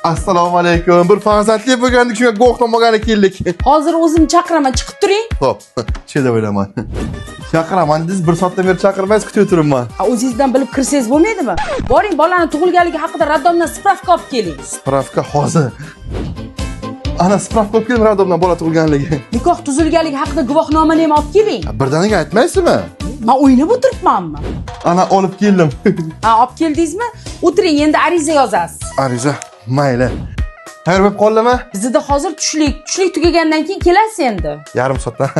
Assalomu alaykum. Bir farzandli bo'lgandik, shunga guvohnomaga keldik. Hozir o'zim chaqiraman, chiqib turing. Xo'p, cheda o'ylaman. Chaqiraman, siz bir soatdan beri chaqirmaysiz, kutib turibman. O'zingizdan bilib kirsangiz bo'lmaydimi? Boring, bolani tug'ilganligi haqida raddomdan spravka olib keling. Spravka hozir. Ana spravka olib keldim raddomdan bola tug'ilganligi. Nikoh tuzilganligi haqida guvohnomani ham olib keling. Birdaniga aytmaysizmi? Men o'ynab o'tiribmanmi? Ana olib keldim. Ha, olib keldingizmi? O'tiring, endi ariza yozasiz. Ariza, mayli. Tayyor bo'lib qoldimi? Bizda hozir tushlik tugagandan keyin kelasiz endi. Yarim soatdan.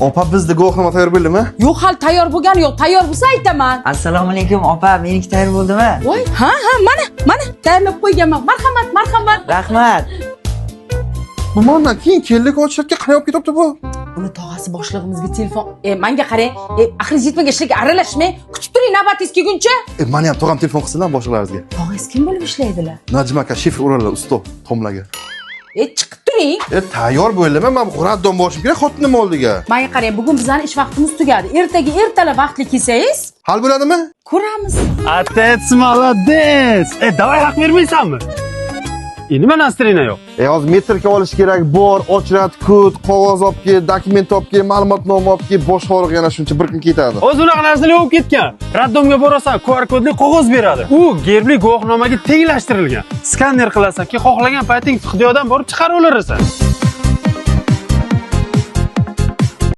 Opa, bizda guvohnoma tayyor bo'ldimi? Yo'q, hali tayyor bo'lgani yo'q. Tayyor bo'lsa aytaman. Assalomu alaykum opa, meniki tayyor bo'ldimi? Voy, ha, mana tayyorlab qo'yganman. Marhamat. Rahmat. Bundan keyin keldik ochlikka qanday olib ketyapti bu? Uni tog'asi boshlig'imizga telefon. Menga qarang. Axir yetmagan ishlarga aralashmang. Kutib turing navbatingiz kelguncha. Meni ham tog'am telefon qilsinlar boshqalaringizga. Tog'angiz kim bo'lib ishlaydilar? Najma aka shifr uradilar usto tomlaga. Chiqib turing. Tayyor bo'ldimi? Men raddon borishim kerak xotinim oldiga. Menga qarang, bugun bizning ish vaqtimiz tugadi. Ertalab vaqtli kelsangiz, Hal bo'ladimi? ko'ramiz. Отец молодец! Давай haq bermaysanmi? Nima nastrina yo'q? Hozir metrga olish kerak, bor, ochrat, kod, qog'oz olib kel, dokument olib kel, ma'lumotnoma olib kel, bosh og'riq yana shuncha bir kun ketadi. O'zi unaqa narsalar bo'lib ketgan. Raddomga borasan, QR kodli qog'oz beradi. U gerbli guvohnomaga tenglashtirilgan. Skanner qilasan, keyin xohlagan payting ixtiyordan borib chiqarib olarasan.